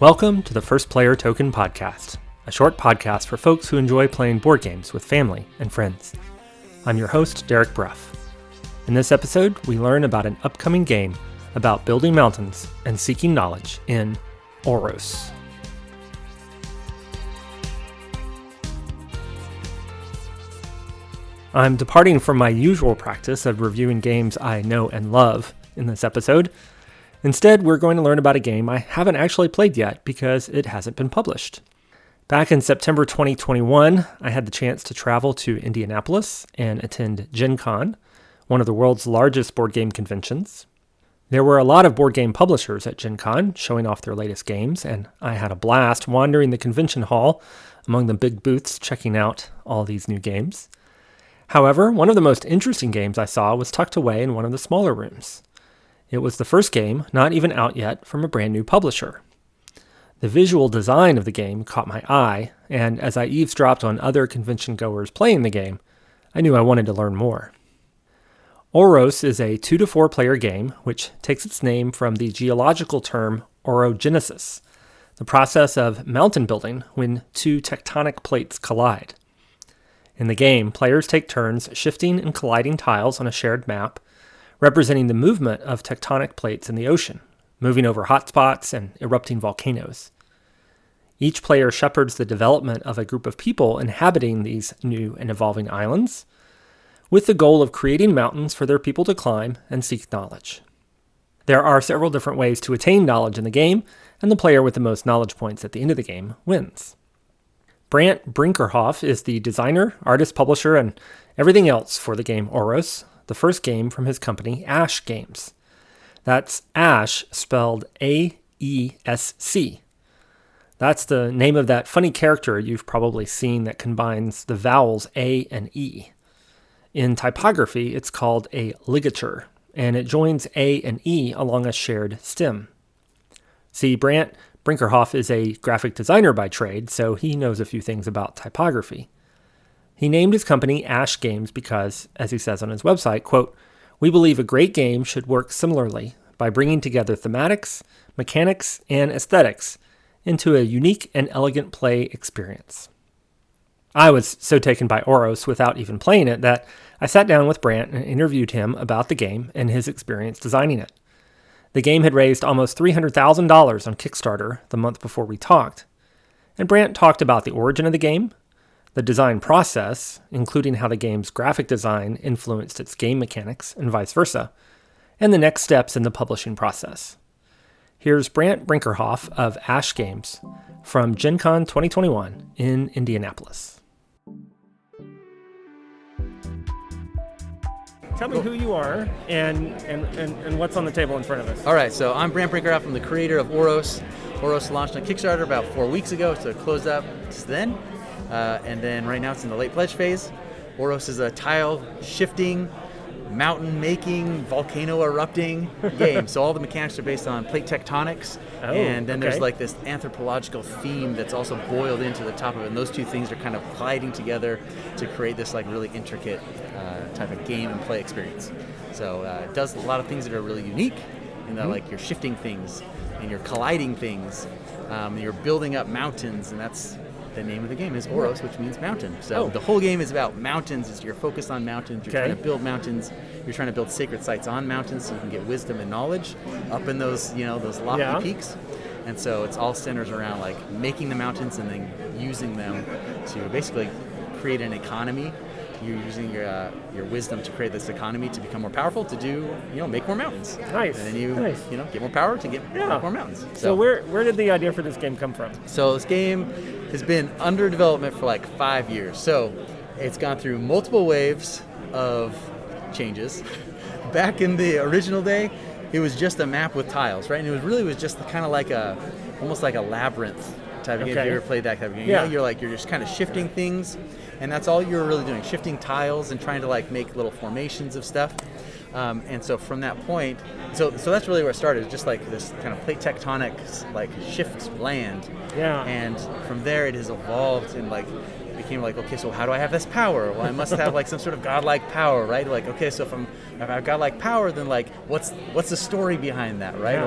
Welcome to the First Player Token Podcast, a short podcast for folks who enjoy playing board games with family and friends. I'm your host, Derek Bruff. In this episode, we learn about an upcoming game about building mountains and seeking knowledge in Oros. I'm departing from my usual practice of reviewing games I know and love in this episode. Instead, we're going to learn about a game I haven't actually played yet because it hasn't been published. Back in September 2021, I had the chance to travel to Indianapolis and attend Gen Con, one of the world's largest board game conventions. There were a lot of board game publishers at Gen Con showing off their latest games, and I had a blast wandering the convention hall among the big booths checking out all these new games. However, one of the most interesting games I saw was tucked away in one of the smaller rooms. It was the first game, not even out yet, from a brand new publisher. The visual design of the game caught my eye, and as I eavesdropped on other convention goers playing the game, I knew I wanted to learn more. Oros is a 2 to 4 player game, which takes its name from the geological term orogenesis, the process of mountain building when two tectonic plates collide. In the game, players take turns shifting and colliding tiles on a shared map, representing the movement of tectonic plates in the ocean, moving over hotspots and erupting volcanoes. Each player shepherds the development of a group of people inhabiting these new and evolving islands, with the goal of creating mountains for their people to climb and seek knowledge. There are several different ways to attain knowledge in the game, and the player with the most knowledge points at the end of the game wins. Brandt Brinkerhoff is the designer, artist, publisher, and everything else for the game Oros, the first game from his company, Aesc Games. That's Asch spelled A-E-S-C. That's the name of that funny character you've probably seen that combines the vowels A and E. In typography, it's called a ligature, and it joins A and E along a shared stem. See, Brandt Brinkerhoff is a graphic designer by trade, so he knows a few things about typography. He named his company Aesc Games because, as he says on his website, quote, "We believe a great game should work similarly by bringing together thematics, mechanics, and aesthetics into a unique and elegant play experience." I was so taken by Oros without even playing it that I sat down with Brandt and interviewed him about the game and his experience designing it. The game had raised almost $300,000 on Kickstarter the month before we talked, and Brandt talked about the origin of the game, the design process, including how the game's graphic design influenced its game mechanics and vice versa, and the next steps in the publishing process. Here's Brandt Brinkerhoff of Aesc Games from Gen Con 2021 in Indianapolis. Tell me who you are and what's on the table in front of us. All right, so I'm Brandt Brinkerhoff. I'm the creator of Oros. Oros launched on Kickstarter about 4 weeks ago, so it closed up just then. And then right now it's in the late pledge phase. Oros is a tile shifting, mountain making, volcano erupting game. So all the mechanics are based on plate tectonics. And then there's like this anthropological theme that's also boiled into the top of it. And those two things are kind of colliding together to create this like really intricate type of game and play experience. So it does a lot of things that are really unique in that like you're shifting things and you're colliding things. And you're building up mountains, and that's the name of the game is Oros, which means mountain. So the whole game is about mountains. You're focused on mountains. You're trying to build mountains. You're trying to build sacred sites on mountains so you can get wisdom and knowledge up in those, those lofty peaks. And so it's all centers around like making the mountains and then using them to basically create an economy. You're using your wisdom to create this economy to become more powerful, to do, make more mountains. Nice. And then you get more power to get more mountains. So where did the idea for this game come from? So this game has been under development for like 5 years. So it's gone through multiple waves of changes. Back in the original day, it was just a map with tiles, right? And it was just kind of like almost like a labyrinth type of game. Have you ever played that type of game? Yeah. You're just kind of shifting things, and that's all you're really doing, shifting tiles and trying to like make little formations of stuff. And so from that point, so that's really where it started, just like this kind of plate tectonic like shift land. Yeah. And from there it has evolved and like became like, okay, so how do I have this power? Well, I must have like some sort of godlike power, right? Like, okay, so if I've godlike power, then like, what's the story behind that, right?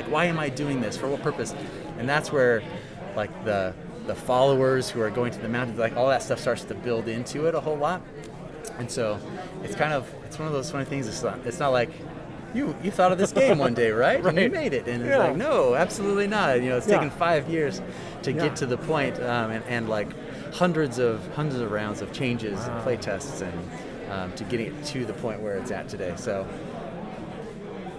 Why am I doing this? For what purpose? And that's where like the followers who are going to the mountains, like all that stuff starts to build into it a whole lot. And so it's one of those funny things. It's not like you thought of this game one day, right? And you made it. And it's like, no, absolutely not. It's taken 5 years to get to the point, and like hundreds of rounds of changes and play tests and to getting it to the point where it's at today. So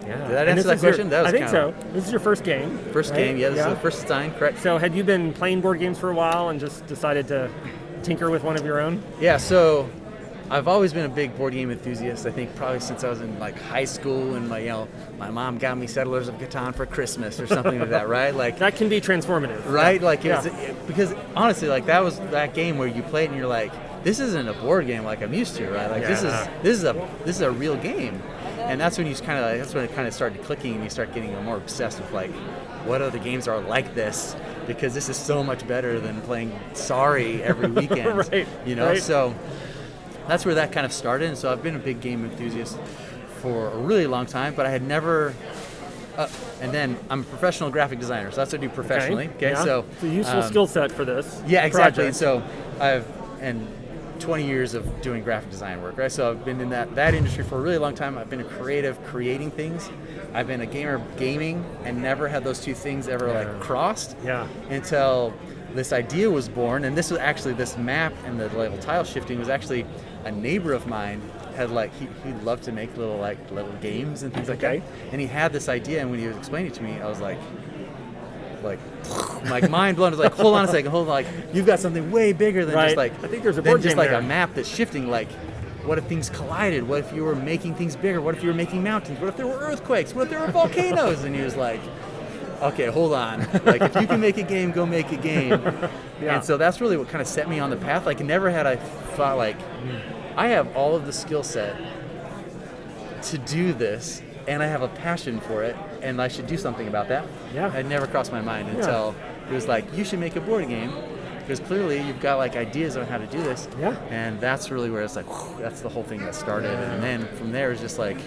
did that answer that question? I think so. This is your first game. First game, yeah. This is the first design, correct. So had you been playing board games for a while and just decided to tinker with one of your own? Yeah, so I've always been a big board game enthusiast. I think probably since I was in like high school, and my mom got me Settlers of Catan for Christmas or something like that, right? Like that can be transformative, right? Like because honestly, like that was that game where you play it and you're like, this isn't a board game like I'm used to, right? Like this is a real game, and that's when it kind of started clicking, and you start getting more obsessed with like what other games are like this, because this is so much better than playing Sorry every weekend, right. So that's where that kind of started. And so I've been a big game enthusiast for a really long time, but I had never and then I'm a professional graphic designer, so that's what I do professionally. Okay. So it's a useful skill set for this. Yeah, exactly. Project. So I've 20 years of doing graphic design work, right? So I've been in that industry for a really long time. I've been a creative creating things. I've been a gamer gaming, and never had those two things ever like crossed. Yeah. Until this idea was born, and this was actually this map and the level tile shifting was actually a neighbor of mine had like he loved to make little games and things like that. And he had this idea, and when he was explaining it to me, I was like mind blown. I was like, hold on a second, like you've got something way bigger than just like I think there's a board game like there. a map that's shifting. Like, what if things collided? What if you were making things bigger? What if you were making mountains? What if there were earthquakes? What if there were volcanoes? And he was like, okay, hold on. Like, if you can make a game, go make a game. And so that's really what kind of set me on the path. Like, never had I thought like, I have all of the skill set to do this, and I have a passion for it, and I should do something about that. Yeah. It never crossed my mind until it was like, you should make a board game, because clearly you've got like ideas on how to do this. Yeah. And that's really where it's like, that's the whole thing that started. Yeah. And then from there it's just like,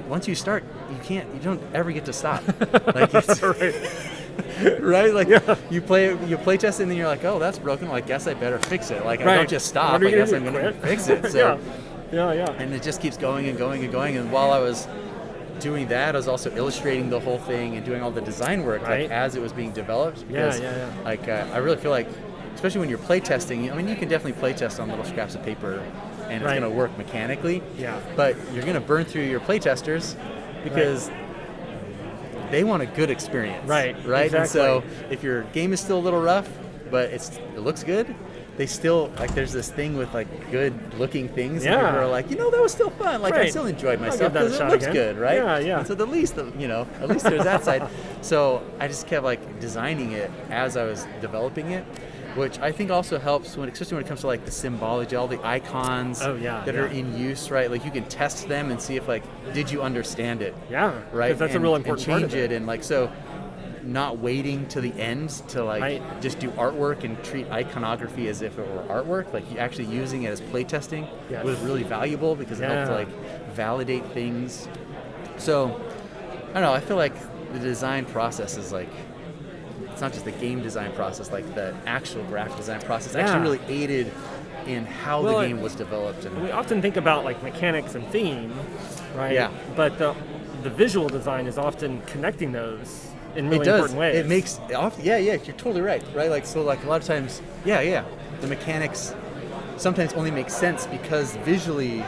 once you start, you don't ever get to stop. Like it's right? Like you play test it, and then you're like, oh, that's broken. Well, I guess I better fix it. Like I don't just stop. I guess I'm going to fix it. So yeah. And it just keeps going and going and going. And while I was doing that, I was also illustrating the whole thing and doing all the design work like as it was being developed. Because, like I really feel like, especially when you're play testing, I mean, you can definitely play test on little scraps of paper, and it's going to work mechanically. Yeah. But you're going to burn through your play testers because they want a good experience. Right. Exactly. And so if your game is still a little rough, but it looks good, they still, like, there's this thing with like good looking things. And people are like, that was still fun. Like I still enjoyed myself because it looks good, right? Yeah. And so at least there's that side. So I just kept like designing it as I was developing it, which I think also helps especially when it comes to like the symbology, all the icons that are in use, right? Like you can test them and see if like, did you understand it? Yeah. Right. Because that's a real important part of it. And change it, and like so. Not waiting to the end to like just do artwork and treat iconography as if it were artwork. Like you actually using it as playtesting was really valuable because it helped like validate things. So I don't know. I feel like the design process is like, it's not just the game design process, like the actual graphic design process actually really aided in how the game was developed. And we often think about like mechanics and theme, right? Yeah. But the visual design is often connecting those in really important ways. It makes you're totally right. Like so, like a lot of times, the mechanics sometimes only make sense because visually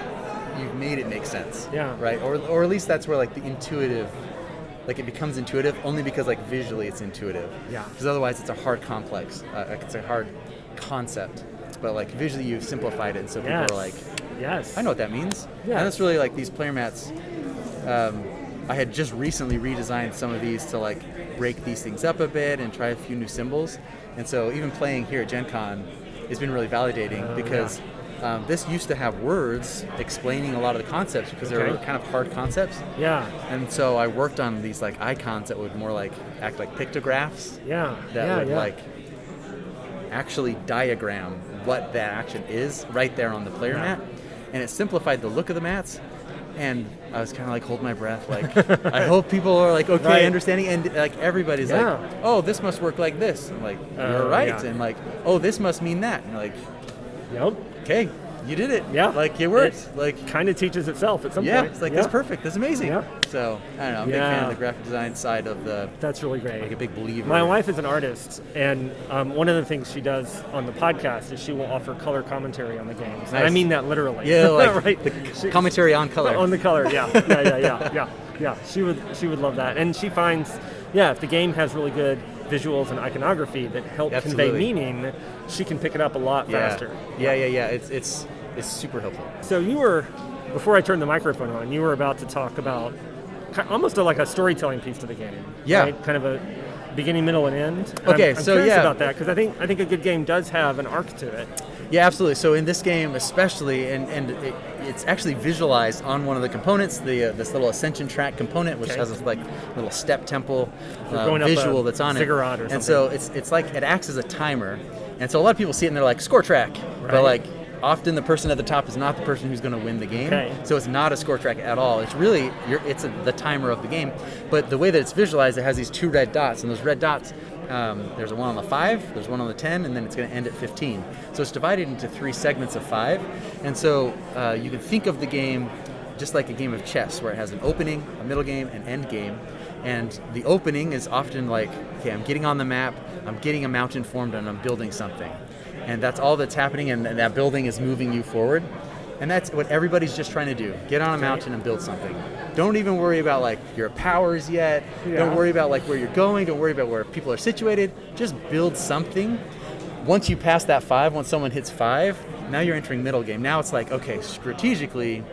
you've made it make sense. Yeah. Right. Or at least that's where like the intuitive, like it becomes intuitive only because like visually it's intuitive. Yeah. Because otherwise it's a hard complex. It's a hard concept. But like visually you've simplified it, so people are like, I know what that means. Yeah. And that's really like these player mats. I had just recently redesigned some of these to like break these things up a bit and try a few new symbols. And so even playing here at Gen Con has been really validating because this used to have words explaining a lot of the concepts because they were kind of hard concepts. Yeah. And so I worked on these like icons that would more like act like pictographs. Yeah. That would like actually diagram what that action is right there on the player mat. And it simplified the look of the mats. And I was kind of like holding my breath, like, I hope people are like, okay, understanding. And like everybody's like, oh, this must work like this. I'm like, you're right. And like, oh, this must mean that. And like, okay, you did it. Yeah. Like it worked. Like kind of teaches itself at some point. Yeah, it's like, that's perfect. That's amazing. So I don't know, I'm a big fan of the graphic design side of the. That's really great. Like a big believer. My wife is an artist, and one of the things she does on the podcast is she will offer color commentary on the games. Nice. And I mean that literally. Yeah, like the commentary on color. On the color, yeah. She would love that, and she finds, if the game has really good visuals and iconography that help convey meaning, she can pick it up a lot faster. Yeah. It's super helpful. So you were, before I turned the microphone on, you were about to talk about almost like a storytelling piece to the game. Yeah. Right? Kind of a beginning, middle, and end. Okay, I'm curious about that, because I think a good game does have an arc to it. Yeah, absolutely. So in this game especially, and it's actually visualized on one of the components, this little ascension track component, which has this like little step temple visual that's on it. Ziggurat or something. And so it's like it acts as a timer. And so a lot of people see it and they're like, score track. Right. But like often the person at the top is not the person who's going to win the game. Okay. So it's not a score track at all. It's really the timer of the game. But the way that it's visualized, it has these 2 red dots, and those red dots, there's one on the 5, there's one on the 10, and then it's going to end at 15. So it's divided into 3 segments of 5. And so you can think of the game just like a game of chess, where it has an opening, a middle game, and end game. And the opening is often like, okay, I'm getting on the map, I'm getting a mountain formed, and I'm building something. And that's all that's happening, and that building is moving you forward. And that's what everybody's just trying to do. Get on a mountain and build something. Don't even worry about like your powers yet. Don't worry about like where you're going. Don't worry about where people are situated. Just build something. Once you pass that 5, once someone hits 5, now you're entering middle game. Now it's like, okay, strategically,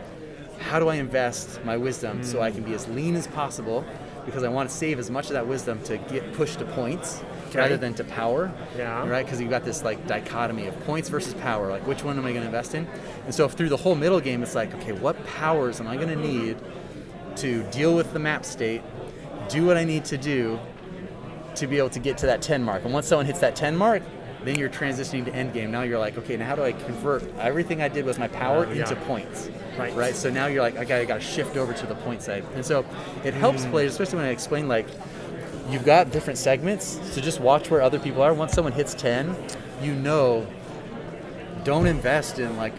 how do I invest my wisdom so I can be as lean as possible? Because I want to save as much of that wisdom to get pushed to points rather than to power, right? Because you've got this like dichotomy of points versus power. Like, which one am I going to invest in? And so through the whole middle game, it's like, okay, what powers am I going to need to deal with the map state, do what I need to do to be able to get to that 10 mark? And once someone hits that 10 mark, then you're transitioning to end game. Now you're like, okay, now how do I convert everything I did with my power into points? Right. So now you're like, I got to shift over to the point side. And so it helps players, especially when I explain like, you've got different segments, so just watch where other people are. Once someone hits 10, don't invest in like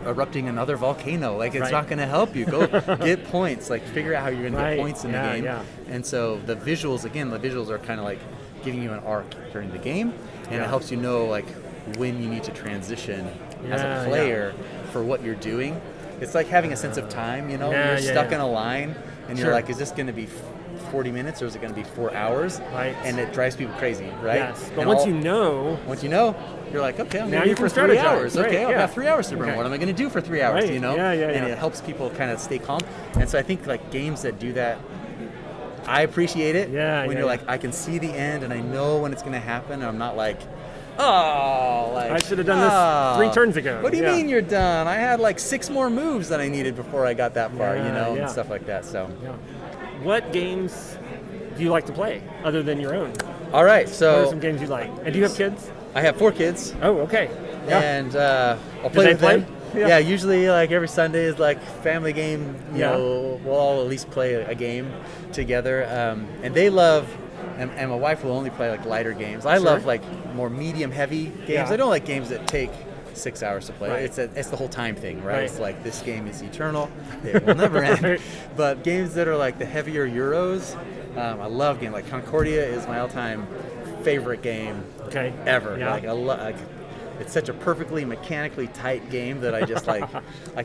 erupting another volcano. Like, it's not going to help you. Go get points. Like, figure out how you're going to get points in the game. And so the visuals are kind of like giving you an arc during the game, and it helps you know like when you need to transition as a player for what you're doing. It's like having a sense of time, you're stuck in a line and you're like, is this going to be 40 minutes or is it going to be 4 hours? Right. And it drives people crazy, right? Yes. But once you know, you're like, okay, I'm going to do for 3 hours. Okay, I've got 3 hours to burn. Okay. What am I going to do for 3 hours? And it helps people kind of stay calm. And so I think like games that do that, I appreciate it. When you're like, I can see the end and I know when it's going to happen. And I'm not like, I should have done this 3 turns ago. What do you mean you're done? I had like 6 more moves that I needed before I got that far, and stuff like that. So, what games do you like to play other than your own? All right, so what are some games you like? And do you have kids? I have 4 kids. Oh, okay. Yeah. And I'll play with them. Yeah, usually like every Sunday is like family game. We'll all at least play a game together. And they love. And my wife will only play like lighter games. I love like more medium heavy games. I don't like games that take 6 hours to play. It's the whole time thing, right? It's like, this game is eternal. It will never end. But games that are like the heavier Euros, I love games. Like Concordia is my all-time favorite game ever. Like it's such a perfectly mechanically tight game that I just like. I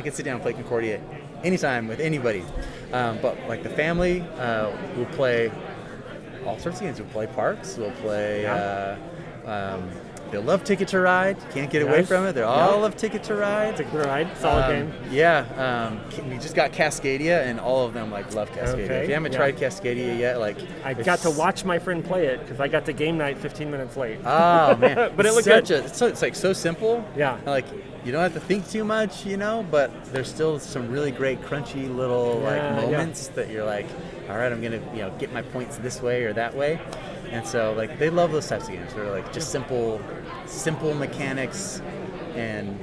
could sit down and play Concordia anytime with anybody. But like the family will play all sorts of games. We'll play Parks. We'll play. They love Ticket to Ride. Can't get away from it. They all love Ticket to Ride. Ticket to Ride, solid game. We just got Cascadia, and all of them like love Cascadia. If you haven't tried Cascadia yet, like I got to watch my friend play it because I got to game night 15 minutes late. Oh man, but it looked good. It's like so simple. Yeah. Like you don't have to think too much, but there's still some really great crunchy little moments that you're like, all right, I'm gonna get my points this way or that way. And so like they love those types of games. They're like just simple mechanics, and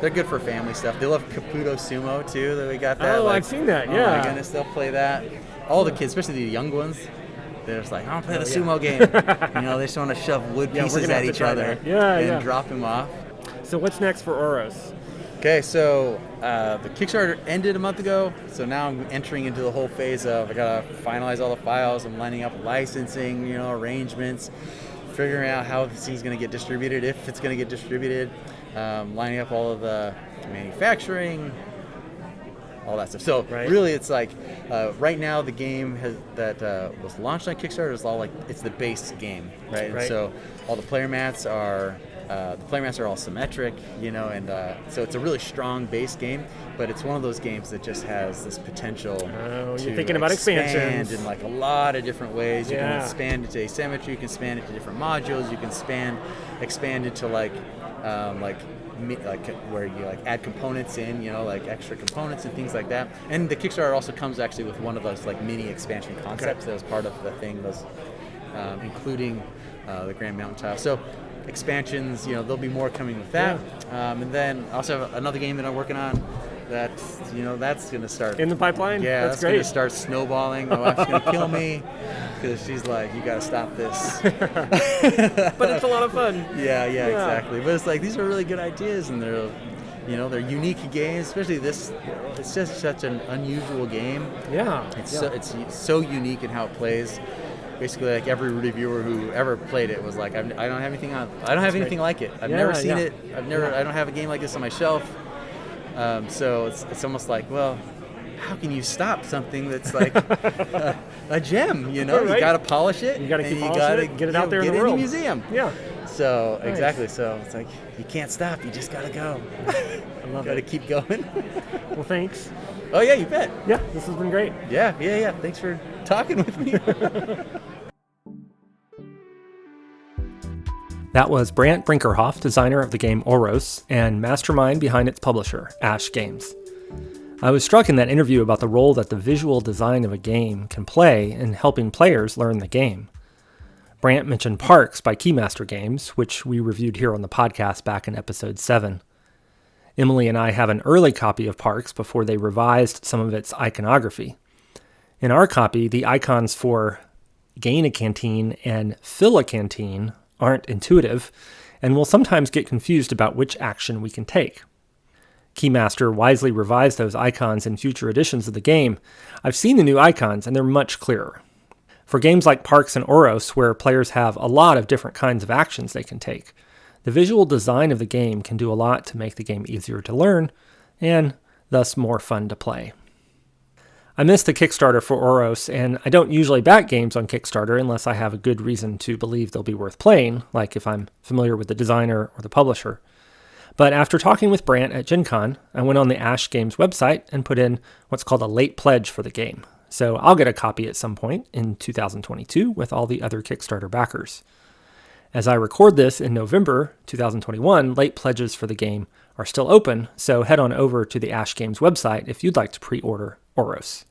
they're good for family stuff. They love Caputo Sumo too. That we got that. Oh, I've seen that. Yeah. Oh my goodness, they'll play that. All the kids, especially the young ones, they're just like, I want to play the sumo game. They just want to shove wood pieces at each other and drop them off. So what's next for Oros? Okay, so the Kickstarter ended a month ago, so now I'm entering into the whole phase of I gotta finalize all the files. I'm lining up licensing, arrangements, figuring out how this thing's gonna get distributed, if it's gonna get distributed, lining up all of the manufacturing, all that stuff. So really, it's like right now the game that was launched on Kickstarter is all like it's the base game, right? And so all the player mats are. All symmetric, and so it's a really strong base game, but it's one of those games that just has this potential to you're thinking about expansions in like a lot of different ways. You can expand into asymmetry, you can expand into different modules, you can expand into like where you like add components in, like extra components and things like that. And the Kickstarter also comes actually with one of those like mini expansion concepts that was part of the thing, including the Grand Mountain Tile. So expansions, there'll be more coming with that. And then I also have another game that I'm working on that's going to start in the pipeline. Yeah, that's going to start snowballing. My wife's going to kill me because she's like, you got to stop this. But it's a lot of fun. Yeah, exactly. But it's like these are really good ideas, and they're unique games. Especially this, it's just such an unusual game. Yeah, it's so unique in how it plays. Basically, like every reviewer who ever played it was like, I don't have anything on. I don't have anything like it. I've never seen it. I don't have a game like this on my shelf. So it's almost like, well, how can you stop something that's like a gem? You got to polish it. You got to keep polishing it. Get it out there in the world. Get it in the museum. Yeah. So exactly. So it's like you can't stop. You just got to go. I love it. Got to keep going. Well, thanks. Oh yeah, you bet. Yeah, this has been great. Yeah. Thanks for talking with me. That was Brandt Brinkerhoff, designer of the game Oros, and mastermind behind its publisher, Aesc Games. I was struck in that interview about the role that the visual design of a game can play in helping players learn the game. Brandt mentioned Parks by Keymaster Games, which we reviewed here on the podcast back in episode 7. Emily and I have an early copy of Parks before they revised some of its iconography. In our copy, the icons for gain a canteen and fill a canteen aren't intuitive, and we'll sometimes get confused about which action we can take. Keymaster wisely revised those icons in future editions of the game. I've seen the new icons, and they're much clearer. For games like Parks and Oros, where players have a lot of different kinds of actions they can take, the visual design of the game can do a lot to make the game easier to learn, and thus more fun to play. I missed the Kickstarter for Oros, and I don't usually back games on Kickstarter unless I have a good reason to believe they'll be worth playing, like if I'm familiar with the designer or the publisher. But after talking with Brandt at Gen Con, I went on the Aesc Games website and put in what's called a late pledge for the game. So I'll get a copy at some point in 2022 with all the other Kickstarter backers. As I record this in November 2021, late pledges for the game are still open, so head on over to the Aesc Games website if you'd like to pre-order Oros.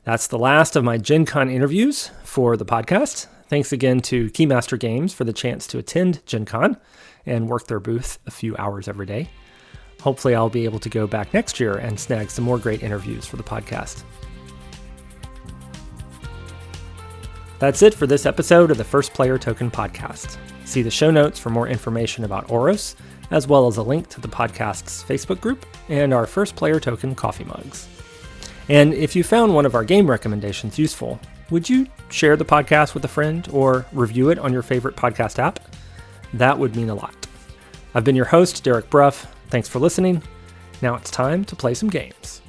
That's the last of my Gen Con interviews for the podcast. Thanks again to Keymaster Games for the chance to attend Gen Con and work their booth a few hours every day. Hopefully I'll be able to go back next year and snag some more great interviews for the podcast. That's it for this episode of the First Player Token podcast. See the show notes for more information about Oros, as well as a link to the podcast's Facebook group and our First Player Token coffee mugs. And if you found one of our game recommendations useful, would you share the podcast with a friend or review it on your favorite podcast app? That would mean a lot. I've been your host, Derek Bruff. Thanks for listening. Now it's time to play some games.